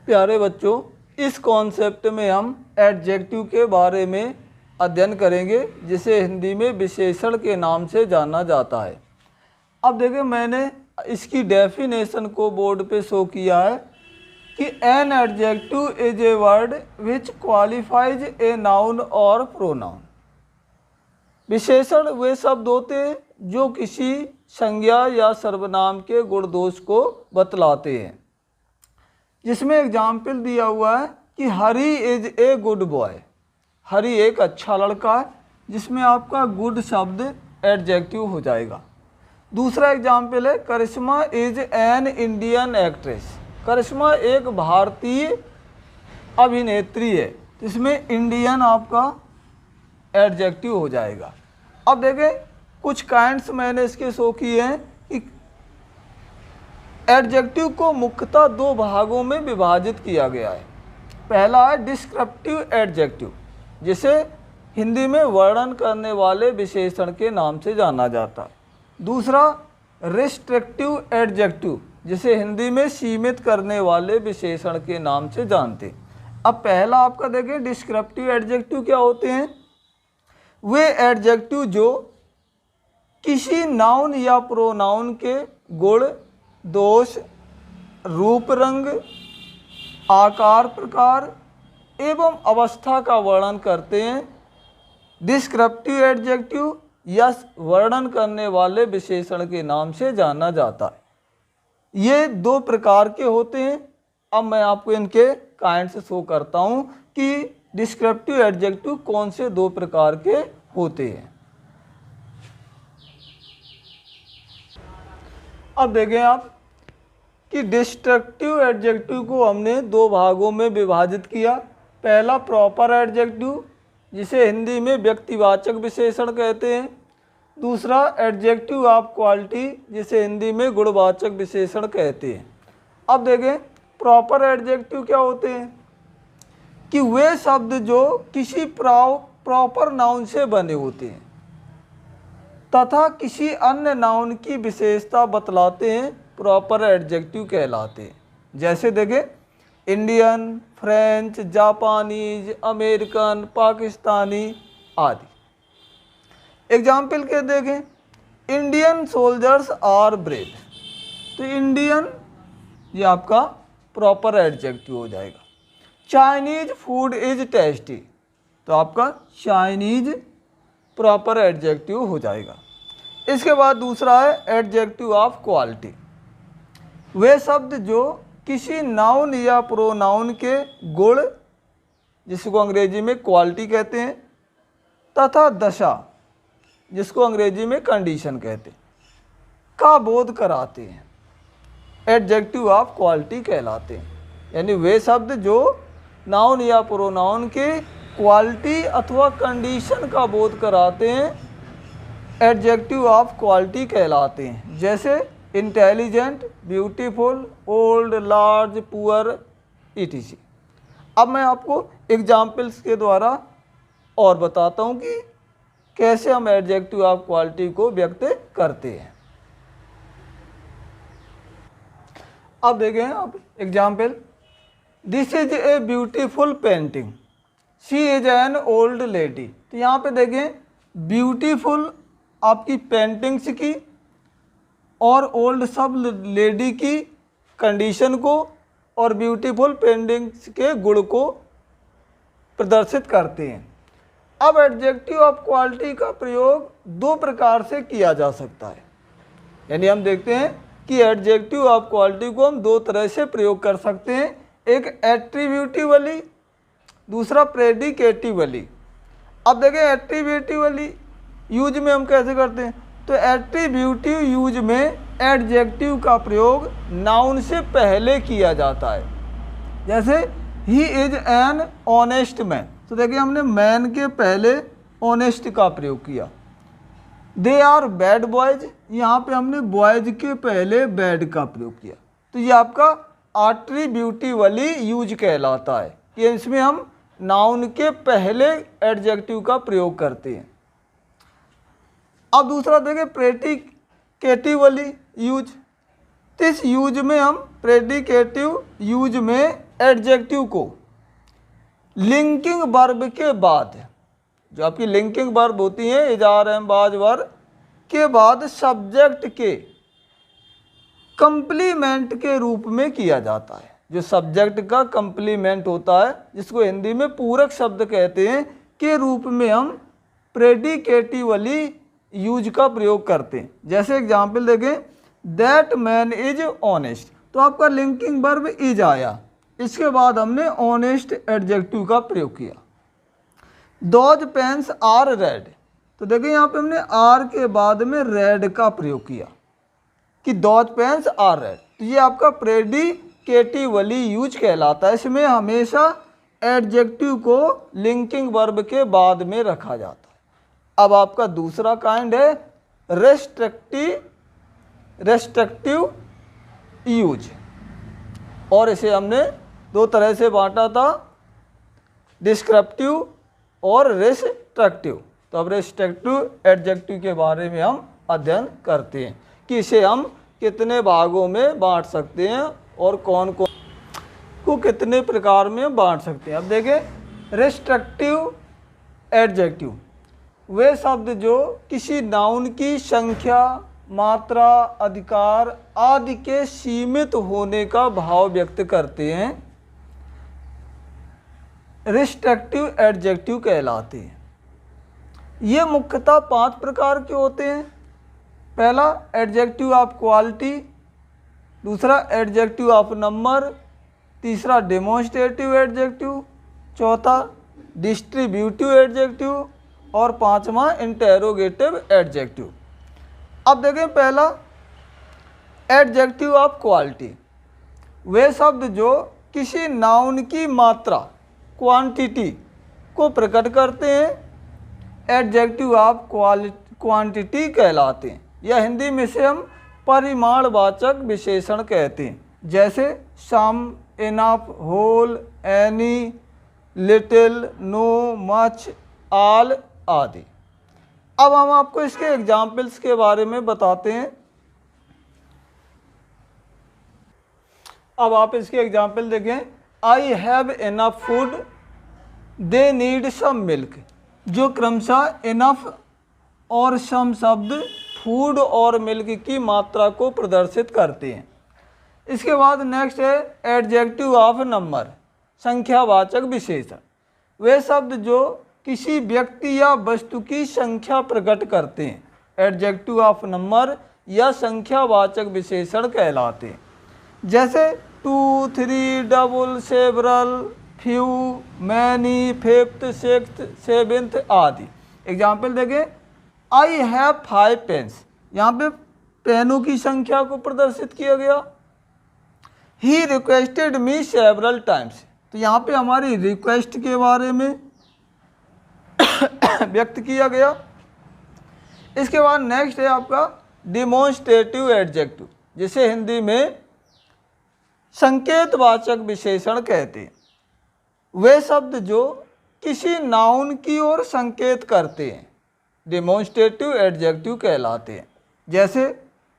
प्यारे बच्चों, इस कॉन्सेप्ट में हम एडजेक्टिव के बारे में अध्ययन करेंगे, जिसे हिंदी में विशेषण के नाम से जाना जाता है। अब देखिए, मैंने इसकी डेफिनेशन को बोर्ड पे शो किया है कि an adjective is a word which qualifies a noun और प्रोनाउन। विशेषण वे शब्द होते हैं जो किसी संज्ञा या सर्वनाम के गुण दोष को बतलाते हैं। जिसमें एग्जाम्पल दिया हुआ है कि हरी इज ए गुड बॉय, हरी एक अच्छा लड़का है, जिसमें आपका गुड शब्द एडजेक्टिव हो जाएगा। दूसरा एग्जाम्पल है करिश्मा इज एन इंडियन एक्ट्रेस, करिश्मा एक भारतीय अभिनेत्री है, इसमें इंडियन आपका एडजेक्टिव हो जाएगा। अब देखें, कुछ काइंड्स मैंने इसके शो किए हैं कि एडजेक्टिव को मुख्यतः दो भागों में विभाजित किया गया है। पहला है डिस्क्रिप्टिव एडजेक्टिव, जिसे हिंदी में वर्णन करने वाले विशेषण के नाम से जाना जाता है। दूसरा रिस्ट्रिक्टिव एडजेक्टिव, जिसे हिंदी में सीमित करने वाले विशेषण के नाम से जानते। अब पहला आपका देखें, डिस्क्रिप्टिव एडजेक्टिव क्या होते हैं? वे एडजेक्टिव जो किसी नाउन या प्रोनाउन के गुण, दोष, रूप, रंग, आकार, प्रकार एवं अवस्था का वर्णन करते हैं। डिस्क्रिप्टिव एडजेक्टिव या वर्णन करने वाले विशेषण के नाम से जाना जाता है। ये दो प्रकार के होते हैं। अब मैं आपको इनके काइंड्स शो करता हूँ कि डिस्क्रिप्टिव एडजेक्टिव कौन से दो प्रकार के होते हैं। अब देखें आप कि डिस्ट्रक्टिव एडजेक्टिव को हमने दो भागों में विभाजित किया। पहला प्रॉपर एडजेक्टिव, जिसे हिंदी में व्यक्तिवाचक विशेषण कहते हैं। दूसरा एडजेक्टिव ऑफ क्वालिटी, जिसे हिंदी में गुणवाचक विशेषण कहते हैं। अब देखें, प्रॉपर एडजेक्टिव क्या होते हैं कि वे शब्द जो किसी प्रॉपर नाउन से बने होते हैं तथा किसी अन्य नाउन की विशेषता बतलाते हैं, प्रॉपर एडजेक्टिव कहलाते हैं। जैसे देखें, Indian, French, Japanese, American, Pakistani आदि। एग्जाम्पल के देखें, इंडियन सोल्जर्स आर ब्रेव, तो इंडियन ये आपका प्रॉपर एडजेक्टिव हो जाएगा। चाइनीज फूड इज टेस्टी, तो आपका चाइनीज प्रॉपर एडजेक्टिव हो जाएगा। इसके बाद दूसरा है एडजेक्टिव ऑफ क्वालिटी, वे शब्द जो किसी नाउन या प्रोनाउन के गुण, जिसको अंग्रेजी में क्वालिटी कहते हैं, तथा दशा, जिसको अंग्रेजी में कंडीशन कहते हैं, का बोध कराते हैं, एडजेक्टिव ऑफ क्वालिटी कहलाते हैं। यानी वे शब्द जो नाउन या प्रोनाउन के क्वालिटी अथवा कंडीशन का बोध कराते हैं, एडजेक्टिव ऑफ क्वालिटी कहलाते हैं। जैसे intelligent, beautiful, old, large, poor etc। अब मैं आपको एग्जाम्पल्स के द्वारा और बताता हूँ कि कैसे हम एडजेक्टिव ऑफ क्वालिटी को व्यक्त करते हैं। अब देखें आप example, this is a beautiful painting, she is an old lady. तो यहाँ पे देखें, ब्यूटीफुल आपकी पेंटिंग्स की और ओल्ड सब लेडी की कंडीशन को और ब्यूटीफुल पेंटिंग्स के गुण को प्रदर्शित करते हैं। अब एडजेक्टिव ऑफ क्वालिटी का प्रयोग दो प्रकार से किया जा सकता है। यानी हम देखते हैं कि एडजेक्टिव ऑफ क्वालिटी को हम दो तरह से प्रयोग कर सकते हैं, एक एट्रीब्यूटिवली, दूसरा प्रेडिकेटिवली। अब देखें, एट्रीब्यूटिवली यूज में हम कैसे करते हैं, तो एट्रीब्यूटिव यूज में एडजेक्टिव का प्रयोग नाउन से पहले किया जाता है। जैसे he is an honest man, तो देखिए हमने मैन के पहले ऑनेस्ट का प्रयोग किया। दे आर बैड बॉयज, यहाँ पे हमने बॉयज के पहले बैड का प्रयोग किया। तो ये आपका एट्रीब्यूटिवली यूज कहलाता है कि इसमें हम नाउन के पहले एडजेक्टिव का प्रयोग करते हैं। अब दूसरा देखें, प्रेडिकेटिवली यूज। तो इस यूज में हम प्रेडिकेटिव यूज में एडजेक्टिव को लिंकिंग वर्ब के बाद, जो आपकी लिंकिंग वर्ब होती हैं इज आर एम बाज वर्ब के बाद सब्जेक्ट के कंप्लीमेंट के रूप में किया जाता है। जो सब्जेक्ट का कंप्लीमेंट होता है, जिसको हिंदी में पूरक शब्द कहते हैं, के रूप में हम प्रेडिकेटिवली यूज का प्रयोग करते हैं। जैसे एग्जाम्पल देखें, दैट मैन इज ऑनेस्ट, तो आपका लिंकिंग वर्ब इज आया, इसके बाद हमने ऑनेस्ट एडजेक्टिव का प्रयोग किया। दोज पेन्स आर रेड, तो देखिए यहाँ पे हमने आर के बाद में रेड का प्रयोग किया कि दोज पेन्स आर रेड, तो ये आपका प्रेडिकेटिवली यूज कहलाता है। इसमें हमेशा एडजेक्टिव को लिंकिंग वर्ब के बाद में रखा जाता है। अब आपका दूसरा काइंड है रेस्ट्रिक्टिव यूज, और इसे हमने दो तरह से बांटा था, डिस्क्रिप्टिव और रेस्ट्रिक्टिव। तो अब रेस्ट्रिक्टिव एडजेक्टिव के बारे में हम अध्ययन करते हैं कि इसे हम कितने भागों में बांट सकते हैं और कौन कौन को कितने प्रकार में बांट सकते हैं। अब देखें, रेस्ट्रिक्टिव एडजेक्टिव वे शब्द जो किसी नाउन की संख्या, मात्रा, अधिकार आदि के सीमित होने का भाव व्यक्त करते हैं, रेस्ट्रिक्टिव एडजेक्टिव कहलाते हैं। ये मुख्यतः 5 प्रकार के होते हैं। पहला एडजेक्टिव ऑफ क्वालिटी, दूसरा एडजेक्टिव ऑफ नंबर, तीसरा डेमोन्स्ट्रेटिव एडजेक्टिव, चौथा डिस्ट्रीब्यूटिव एडजेक्टिव और पांचवा इंटेरोगेटिव एडजेक्टिव। अब देखें, पहला एडजेक्टिव ऑफ क्वालिटी वे शब्द जो किसी नाउन की मात्रा, क्वांटिटी को प्रकट करते हैं, एडजेक्टिव ऑफ क्वांटिटी कहलाते हैं, या हिंदी में से हम परिमाणवाचक विशेषण कहते हैं। जैसे some, enough, whole, any, little, no, much, all आदि। अब हम आपको इसके एग्जाम्पल्स के बारे में बताते हैं। अब आप इसके एग्जाम्पल देखें, I have enough food, they need some milk, जो क्रमशः इनफ और सम शब्द फूड और मिल्क की मात्रा को प्रदर्शित करते हैं। इसके बाद नेक्स्ट है एडजेक्टिव ऑफ नंबर, संख्यावाचक विशेषण वे शब्द जो किसी व्यक्ति या वस्तु की संख्या प्रकट करते हैं, एडजेक्टिव ऑफ नंबर या संख्यावाचक विशेषण कहलाते हैं। जैसे 2, 3, double, several, few, many, fifth, sixth, seventh आदि। एग्जाम्पल देखें, आई हैव 5 पेन्स, यहाँ पे पेनों की संख्या को प्रदर्शित किया गया। He requested me several times, तो यहाँ पे हमारी रिक्वेस्ट के बारे में व्यक्त किया गया। इसके बाद नेक्स्ट है आपका डिमॉन्स्ट्रेटिव एडजेक्टिव, जिसे हिंदी में संकेतवाचक विशेषण कहते हैं। वे शब्द जो किसी नाउन की ओर संकेत करते हैं, डिमॉन्स्ट्रेटिव एडजेक्टिव कहलाते हैं। जैसे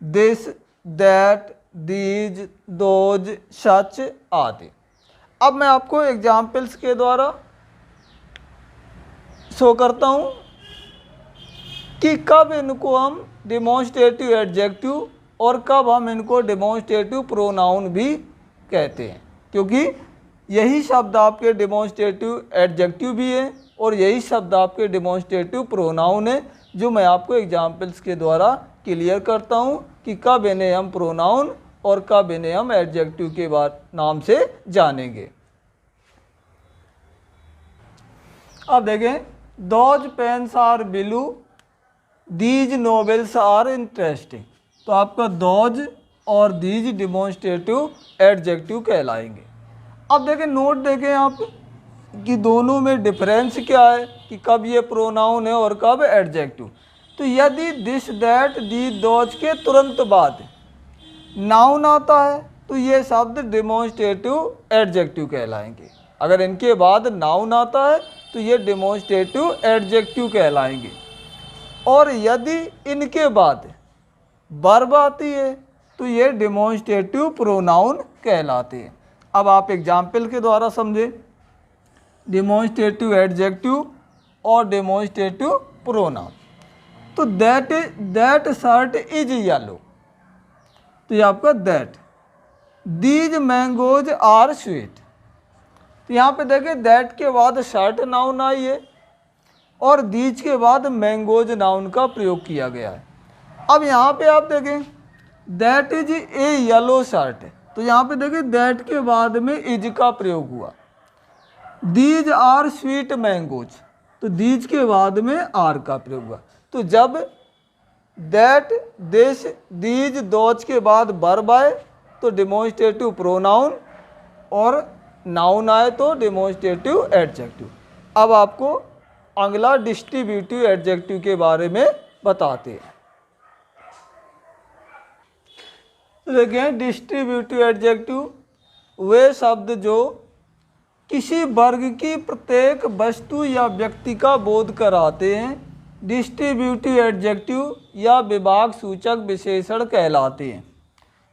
दिस, दैट, दीज, दोज, सच आदि। अब मैं आपको एग्जाम्पल्स के द्वारा शो करता हूँ कि कब इनको हम डिमॉन्स्ट्रेटिव एडजेक्टिव और कब हम इनको डिमॉन्स्ट्रेटिव प्रोनाउन भी कहते हैं, क्योंकि यही शब्द आपके डिमॉन्स्ट्रेटिव एडजेक्टिव भी है और यही शब्द आपके डिमॉन्स्ट्रेटिव प्रोनाउन है, जो मैं आपको एग्जाम्पल्स के द्वारा क्लियर करता हूँ कि कब इन्हें हम प्रोनाउन और कब इन्हें हम एडजेक्टिव के नाम से जानेंगे। अब देखें, those pens are blue, these novels are interesting, तो आपका दोज और दीज डिमॉन्स्ट्रेटिव एडजेक्टिव कहलाएंगे। अब देखें, नोट देखें आप कि दोनों में डिफरेंस क्या है कि कब ये प्रोनाउन है और कब एडजेक्टिव। तो यदि दिस, दैट, दी, दोज के तुरंत बाद नाउन आता है तो ये शब्द डिमॉन्स्ट्रेटिव एडजेक्टिव कहलाएंगे। अगर इनके बाद नाउन आता है तो ये डिमॉन्स्ट्रेटिव एडजेक्टिव कहलाएंगे। और यदि इनके बाद वर्ब आती है तो ये डिमॉन्स्ट्रेटिव प्रोनाउन कहलाते हैं। अब आप एग्जाम्पल के द्वारा समझें। डेमोन्स्ट्रेटिव एडजेक्टिव और डेमोन्स्ट्रेटिव प्रोनाउन। तो दैट शर्ट इज येलो, तो ये आपका that. These mangoes are sweet, तो यहाँ पे देखिए दैट के बाद शर्ट नाउन आई है और दीज के बाद मैंगोज नाउन का प्रयोग किया गया है। अब यहाँ पे आप देखें that is a yellow shirt, तो यहाँ पे देखिए दैट के बाद में इज का प्रयोग हुआ। दीज आर स्वीट मैंगोज, तो दीज के बाद में आर का प्रयोग हुआ। तो जब दैट, दिस, दीज, दोज के बाद वर्ब आए तो डेमोन्स्ट्रेटिव प्रोनाउन, और नाउन आए तो डेमोन्स्ट्रेटिव एडजेक्टिव। अब आपको अगला डिस्ट्रीब्यूटिव एडजेक्टिव के बारे में बताते हैं। तो देखिए डिस्ट्रीब्यूटिव एडजेक्टिव वे शब्द जो किसी वर्ग की प्रत्येक वस्तु या व्यक्ति का बोध कराते हैं डिस्ट्रीब्यूटिव एडजेक्टिव या विभाग सूचक विशेषण कहलाते हैं।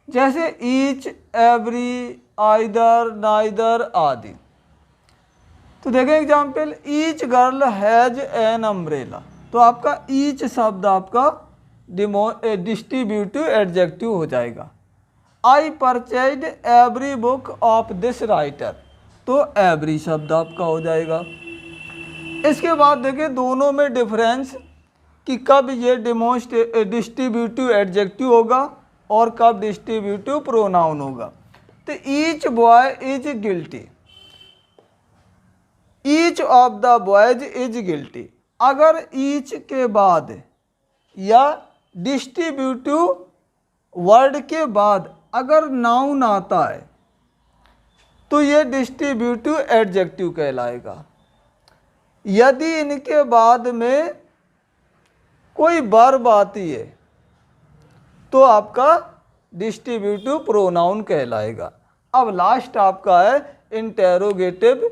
जैसे ईच, एवरी, आइदर, नाइदर आदि। तो देखें example, each girl has an umbrella, तो आपका ईच शब्द आपका डिस्ट्रीब्यूटिव एडजेक्टिव हो जाएगा। I purchased every book of this writer, तो एवरी शब्द आपका हो जाएगा। इसके बाद देखिए दोनों में डिफरेंस कि कब ये डिस्ट्रीब्यूटिव एडजेक्टिव होगा और कब डिस्ट्रीब्यूटिव प्रोनाउन होगा। तो each boy is guilty, each of the boys is guilty. अगर ईच के बाद या डिस्ट्रीब्यूटिव वर्ड के बाद अगर नाउन आता है तो ये डिस्ट्रीब्यूटिव एडजेक्टिव कहलाएगा। यदि इनके बाद में कोई वर्ब आती है तो आपका डिस्ट्रीब्यूटिव प्रोनाउन कहलाएगा। अब लास्ट आपका है इंटेरोगेटिव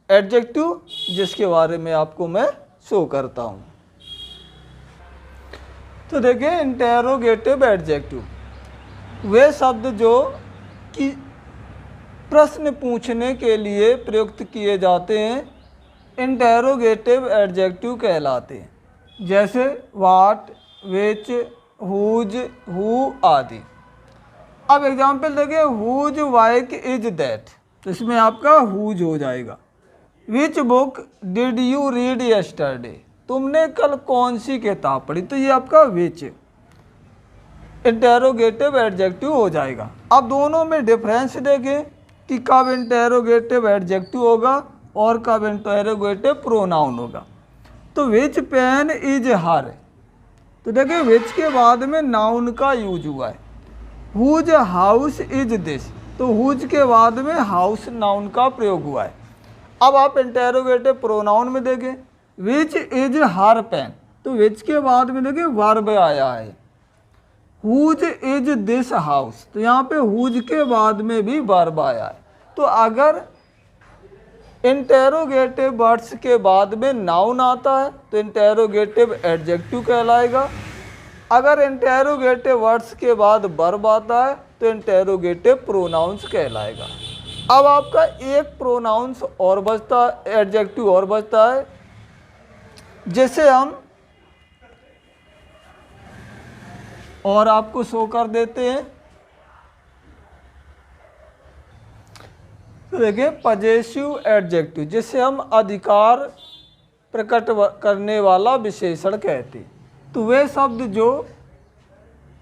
एडजेक्टिव, जिसके बारे में आपको मैं शो करता हूँ। तो देखिए इंटेरोगेटिव एडजेक्टिव वे शब्द जो कि प्रश्न पूछने के लिए प्रयुक्त किए जाते हैं इंटेरोगेटिव एडजेक्टिव कहलाते हैं। जैसे वाट, विच, हुज, हु आदि। अब एग्जाम्पल देखिए, हुज बाइक इज दैट, तो इसमें आपका हुज हो जाएगा। Which book did you read yesterday, तुमने कल कौन सी किताब पढ़ी, तो ये आपका विच इंटेरोगेटिव एडजेक्टिव हो जाएगा। अब दोनों में डिफरेंस देखें कि कब इंटेरोगेटिव एडजेक्टिव होगा और कब इंटेरोगेटिव प्रोनाउन होगा। तो विच पेन इज हर, तो देखिए विच के बाद में नाउन का यूज हुआ है। हुज हाउस इज दिस, तो हुज के बाद में हाउस नाउन का प्रयोग हुआ है। अब आप इंटेरोगेटिव प्रोनाउन में देखें, विच इज हर पेन, तो विच के बाद में देखिए वर्ब आया है। हुज इज दिस हाउस, तो यहाँ पे हुज के बाद में भी वर्ब आया है। तो अगर इंटेरोगेटिव वर्ड्स के बाद में नाउन आता है तो इंटेरोगेटिव एडजेक्टिव कहलाएगा। अगर इंटेरोगेटिव वर्ड्स के बाद वर्ब आता है तो इंटेरोगेटिव प्रोनाउंस कहलाएगा। अब आपका एक प्रोनाउंस और बचता है, एडजेक्टिव और बचता है, जिसे हम और आपको शो कर देते हैं। तो देखिए पजेसिव एडजेक्टिव, जिसे हम अधिकार प्रकट करने वाला विशेषण कहते हैं। तो वे शब्द जो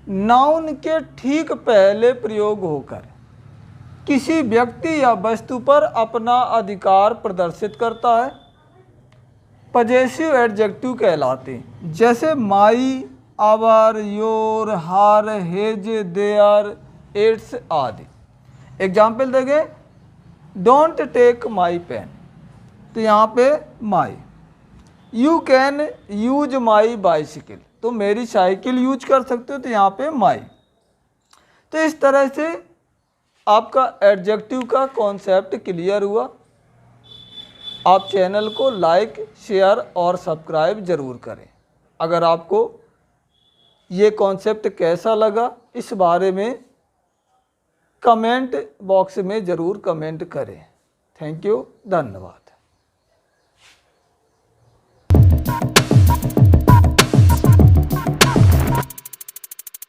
नाउन के ठीक पहले प्रयोग होकर किसी व्यक्ति या वस्तु पर अपना अधिकार प्रदर्शित करता है पजेसिव एडजेक्टिव कहलाते हैं। जैसे my, our, your, her, his, their, its आदि। एग्जाम्पल देखें, डोंट टेक माई पेन, तो यहाँ पे my. You can use my bicycle, तो मेरी साइकिल यूज कर सकते हो, तो यहाँ पे माई। तो इस तरह से आपका एडजेक्टिव का कॉन्सेप्ट क्लियर हुआ। आप चैनल को लाइक, शेयर और सब्सक्राइब ज़रूर करें। अगर आपको ये कॉन्सेप्ट कैसा लगा इस बारे में कमेंट बॉक्स में ज़रूर कमेंट करें। थैंक यू, धन्यवाद।